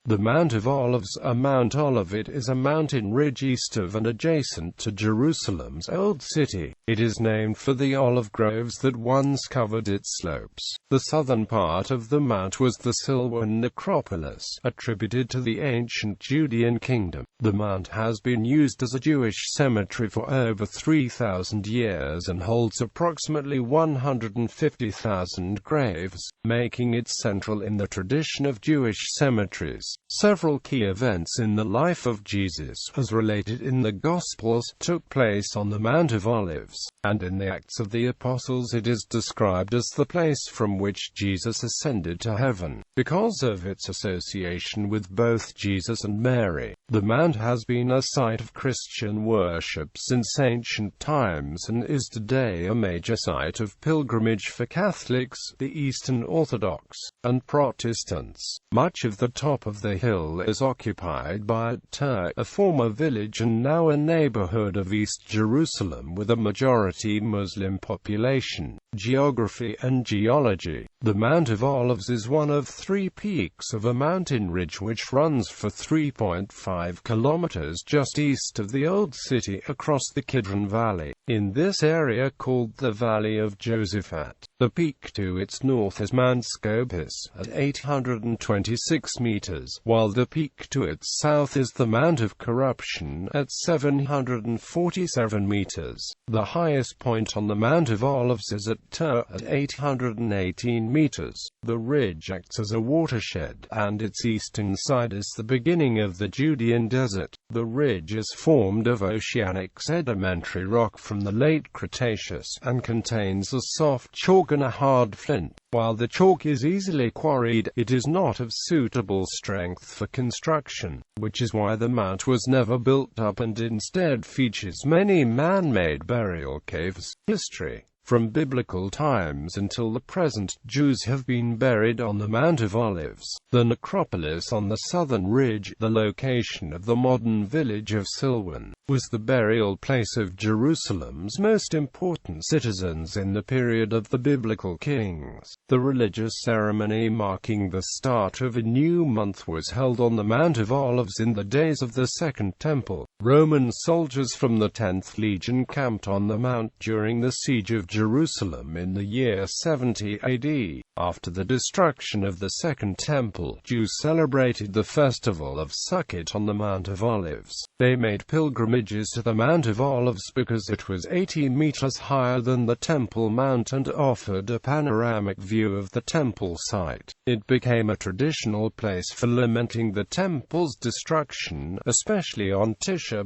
The Mount of Olives. Mount Olivet is a mountain ridge east of and adjacent to Jerusalem's Old City. It is named for the olive groves that once covered its slopes. The southern part of the mount was the Silwan necropolis, attributed to the ancient Judean kingdom. The mount has been used as a Jewish cemetery for over 3,000 years and holds approximately 150,000 graves, making it central in the tradition of Jewish cemeteries. Several key events in the life of Jesus, as related in the Gospels, took place on the Mount of Olives, and in the Acts of the Apostles it is described as the place from which Jesus ascended to heaven. Because of its association with both Jesus and Mary, the Mount has been a site of Christian worship since ancient times and is today a major site of pilgrimage for Catholics, the Eastern Orthodox, and Protestants. Much of the top of the hill is occupied by City.It, a former village and now a neighborhood of East Jerusalem with a majority Muslim population. Geography and geology. The Mount of Olives is one of three peaks of a mountain ridge which runs for 3.5 kilometers just east of the Old City across the Kidron Valley. In this area called the Valley of Josaphat, the peak to its north is Mount Scopus at 826 meters, while the peak to its south is the Mount of Corruption at 747 meters. The highest point on the Mount of Olives is at City.It at 818 meters. The ridge acts as a watershed, and its eastern side is the beginning of the Judean desert. The ridge is formed of oceanic sedimentary rock from the late Cretaceous, and contains a soft chalk and a hard flint. While the chalk is easily quarried, it is not of suitable strength for construction, which is why the mount was never built up and instead features many man-made burial caves. History. From biblical times until the present, Jews have been buried on the Mount of Olives. The necropolis on the southern ridge, the location of the modern village of Silwan, was the burial place of Jerusalem's most important citizens in the period of the biblical kings. The religious ceremony marking the start of a new month was held on the Mount of Olives in the days of the Second Temple. Roman soldiers from the 10th Legion camped on the mount during the siege of Jerusalem in the year 70 AD. After the destruction of the Second Temple, Jews celebrated the festival of Sukkot on the Mount of Olives. They made pilgrimages to the Mount of Olives because it was 80 meters higher than the Temple Mount and offered a panoramic view of the temple site. It became a traditional place for lamenting the temple's destruction, especially on Tisha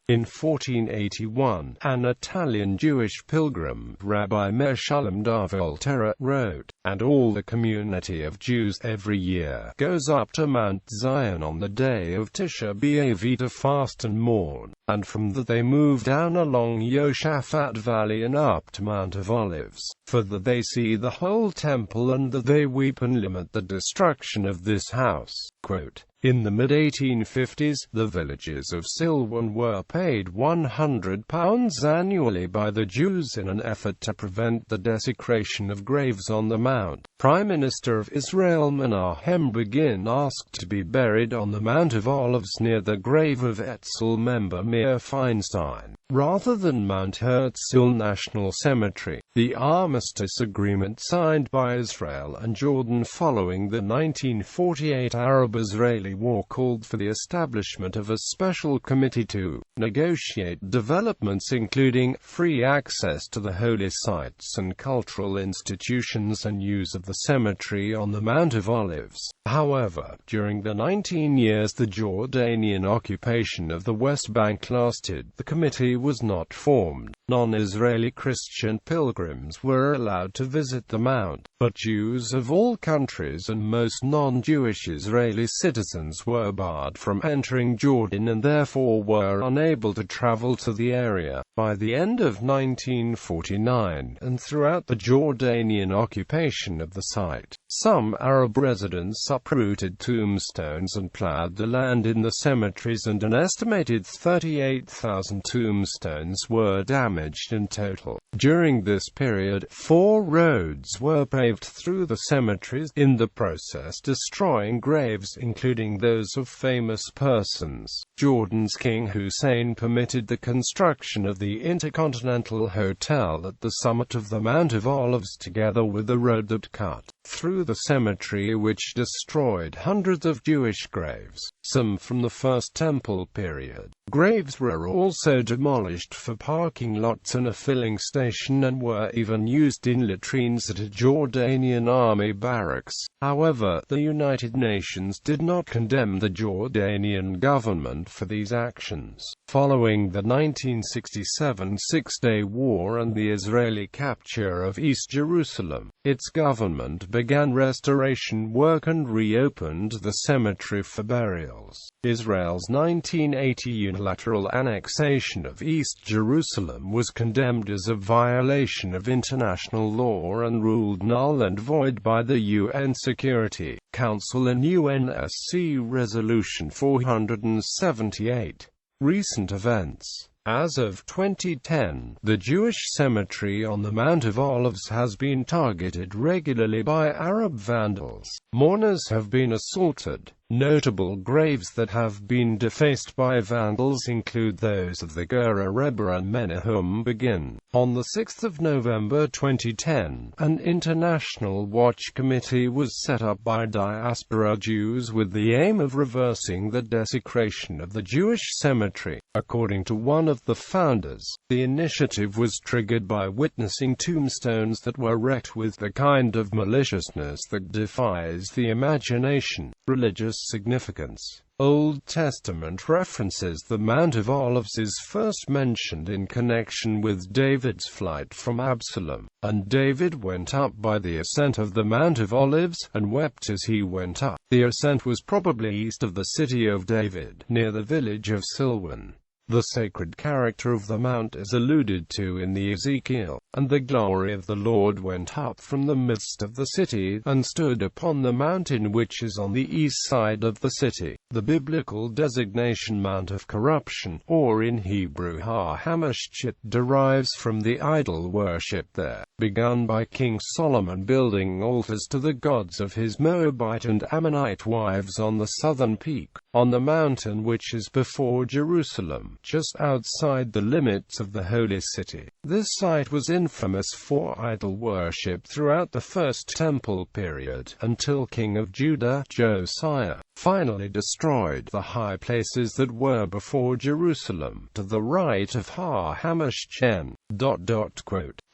In 1481, an Italian Jewish pilgrim, Rabbi Meshulam da Volterra, wrote, "And all the community of Jews every year goes up to Mount Zion on the day of Tisha B'Av to fast and mourn, and from there they move down along Yoshaphat Valley and up to Mount of Olives, for that they see the whole temple and that they weep and lament the destruction of this house." Quote, in the mid-1850s, the villagers of Silwan were paid £100 annually by the Jews in an effort to prevent the desecration of graves on the mount. Prime Minister of Israel Menachem Begin asked to be buried on the Mount of Olives near the grave of Etzel member Meir Feinstein, rather than Mount Herzl National Cemetery. The armistice agreement signed by Israel and Jordan following the 1948 Arab-Israeli War called for the establishment of a special committee to negotiate developments including free access to the holy sites and cultural institutions and use of the cemetery on the Mount of Olives. However, during the 19 years the Jordanian occupation of the West Bank lasted, the committee was not formed. Non-Israeli Christian pilgrims were allowed to visit the mount, but Jews of all countries and most non-Jewish Israeli citizens were barred from entering Jordan and therefore were unable to travel to the area. By the end of 1949, and throughout the Jordanian occupation of the site, Some Arab residents uprooted tombstones and plowed the land in the cemeteries, and an estimated 38,000 tombstones were damaged in total. During this period, 4 roads were paved through the cemeteries, in the process destroying graves, including those of famous persons. Jordan's King Hussein permitted the construction of the Intercontinental Hotel at the summit of the Mount of Olives, together with the road that cut through the cemetery, which destroyed hundreds of Jewish graves, some from the First Temple period. Graves were also demolished for parking lots and a filling station, and were even used in latrines at a Jordanian army barracks. However, the United Nations did not condemn the Jordanian government for these actions. Following the 1967 Six-Day War and the Israeli capture of East Jerusalem, its government began restoration work and reopened the cemetery for burials. Israel's 1980 unilateral annexation of East Jerusalem was condemned as a violation of international law and ruled null and void by the UN Security Council in UNSC Resolution 478. Recent events. As of 2010, the Jewish cemetery on the Mount of Olives has been targeted regularly by Arab vandals. Mourners have been assaulted. Notable graves that have been defaced by vandals include those of the Gera Rebbe and Menachem Begin. On 6 November 2010, an international watch committee was set up by diaspora Jews with the aim of reversing the desecration of the Jewish cemetery. According to one of the founders, the initiative was triggered by witnessing tombstones that were wrecked with the kind of maliciousness that defies the imagination. Religious significance. Old Testament references the Mount of Olives is first mentioned in connection with David's flight from Absalom. And David went up by the ascent of the Mount of Olives, and wept as he went up. The ascent was probably east of the city of David, near the village of Silwan. The sacred character of the mount is alluded to in the Ezekiel, and the glory of the Lord went up from the midst of the city, and stood upon the mountain which is on the east side of the city. The biblical designation Mount of Corruption, or in Hebrew Har Hamashchit, derives from the idol worship there, begun by King Solomon building altars to the gods of his Moabite and Ammonite wives on the southern peak, on the mountain which is before Jerusalem, just outside the limits of the Holy City. This site was infamous for idol worship throughout the First Temple period, until King of Judah, Josiah, finally destroyed the high places that were before Jerusalem, to the right of Har Hamashchen.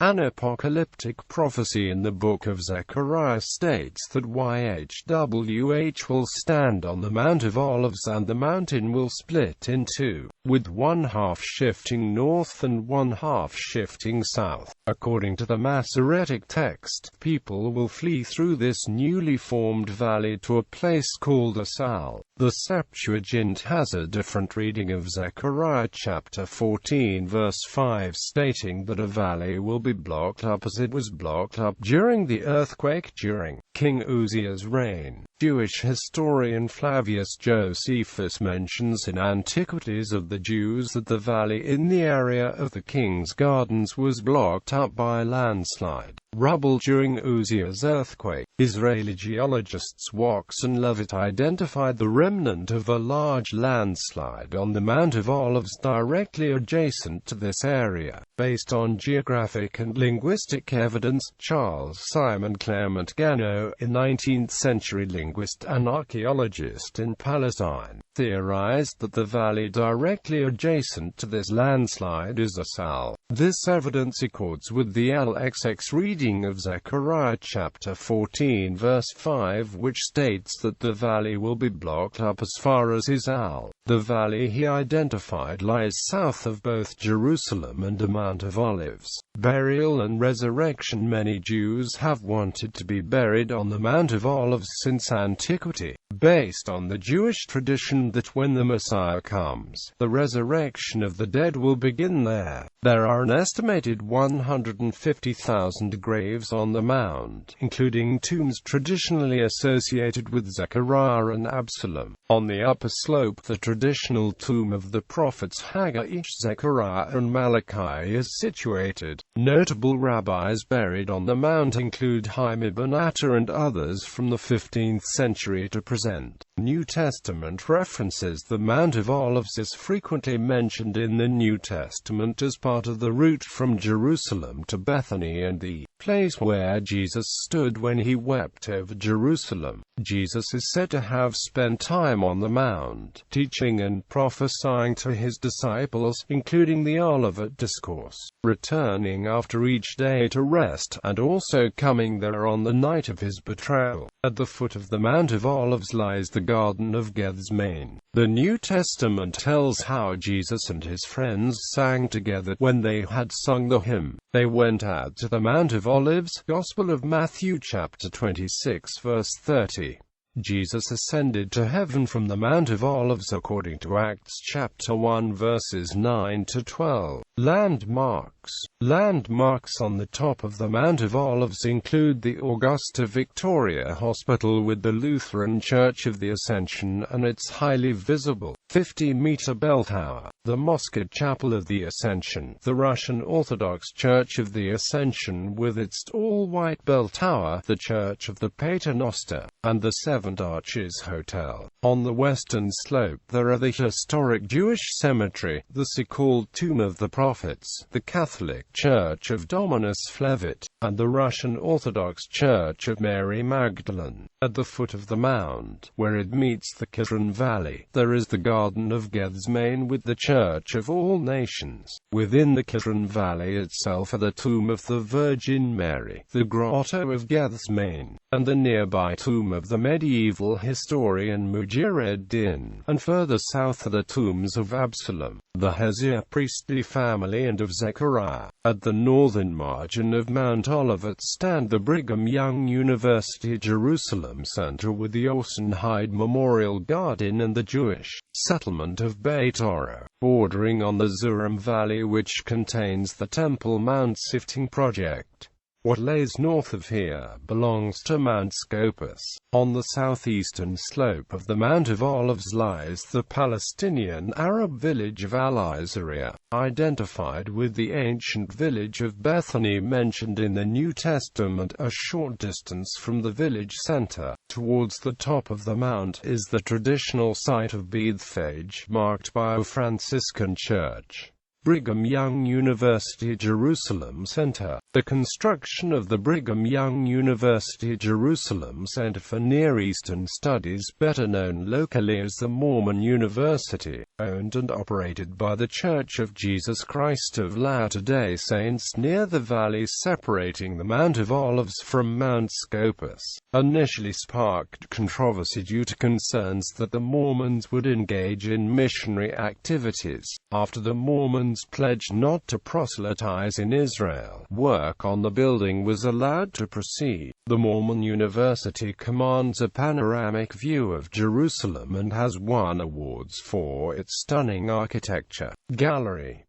An apocalyptic prophecy in the book of Zechariah states that YHWH will stand on the Mount of Olives, and the mountain will split in two, with one half shifting north and one half shifting south. According to the Masoretic text, people will flee through this newly formed valley to a place called Asal. The Septuagint has a different reading of Zechariah chapter 14 verse 5, stating that a valley will be blocked up as it was blocked up during the earthquake during King Uzziah's reign. Jewish historian Flavius Josephus mentions in Antiquities of the Jews that the valley in the area of the king's gardens was blocked up by landslide rubble during Uzziah's earthquake. Israeli geologists Wax and Lovett identified the remnant of a large landslide on the Mount of Olives directly adjacent to this area. Based on geographic and linguistic evidence, Charles Simon Clement Gano, a 19th-century linguist and archaeologist in Palestine, theorized that the valley directly adjacent to this landslide is Asal. This evidence accords with the LXX reading of Zechariah chapter 14 verse 5, which states that the valley will be blocked up as far as Asal. The valley he identified lies south of both Jerusalem and the Mount of Olives. Burial and resurrection. Many Jews have wanted to be buried on the Mount of Olives since antiquity, based on the Jewish tradition that when the Messiah comes, the resurrection of the dead will begin there. There are are an estimated 150,000 graves on the mount, including tombs traditionally associated with Zechariah and Absalom. On the upper slope, the traditional tomb of the prophets Haggai, Zechariah and Malachi is situated. Notable rabbis buried on the mount include Haim ibn Atta and others from the 15th century to present. New Testament references. The Mount of Olives is frequently mentioned in the New Testament as part of the route from Jerusalem to Bethany and the place where Jesus stood when he wept over Jerusalem. Jesus is said to have spent time on the mount, teaching and prophesying to his disciples, including the Olivet Discourse, returning after each day to rest, and also coming there on the night of his betrayal. At the foot of the Mount of Olives lies the Garden of Gethsemane. The New Testament tells how Jesus and his friends sang together. When they had sung the hymn, they went out to the Mount of Olives. Gospel of Matthew chapter 26 verse 30. Jesus ascended to heaven from the Mount of Olives according to Acts chapter 1 verses 9 to 12. Landmarks. Landmarks on the top of the Mount of Olives include the Augusta Victoria Hospital with the Lutheran Church of the Ascension and its highly visible 50-meter bell tower, the Moscow Chapel of the Ascension, the Russian Orthodox Church of the Ascension with its all-white bell tower, the Church of the Paternoster, and the Seven Arches Hotel. On the western slope there are the historic Jewish cemetery, the so-called Tomb of the Prophets, the Catholic Church of Dominus Flevit, and the Russian Orthodox Church of Mary Magdalene. At the foot of the mount, where it meets the Kidron Valley, there is the Garden of Gethsemane with the Church of All Nations. Within the Kidron Valley itself are the tomb of the Virgin Mary, the Grotto of Gethsemane, and the nearby tomb of the medieval historian Mujahid-Din, and further south are the tombs of Absalom, the Hezer priestly family and of Zechariah. At the northern margin of Mount Olivet stand the Brigham Young University Jerusalem Center with the Orson Hyde Memorial Garden and the Jewish settlement of Beit Oro, bordering on the Zuram Valley which contains the Temple Mount Sifting project. What lays north of here belongs to Mount Scopus. On the southeastern slope of the Mount of Olives lies the Palestinian Arab village of Al-Isaiah, identified with the ancient village of Bethany mentioned in the New Testament. A short distance from the village center, towards the top of the mount, is the traditional site of Bethphage, marked by a Franciscan church. Brigham Young University Jerusalem Center. The construction of the Brigham Young University Jerusalem Center for Near Eastern Studies, better known locally as the Mormon University, owned and operated by the Church of Jesus Christ of Latter-day Saints near the valley separating the Mount of Olives from Mount Scopus, initially sparked controversy due to concerns that the Mormons would engage in missionary activities. After the Mormons pledged not to proselytize in Israel, work on the building was allowed to proceed. The Mormon University commands a panoramic view of Jerusalem and has won awards for its stunning architecture. Gallery.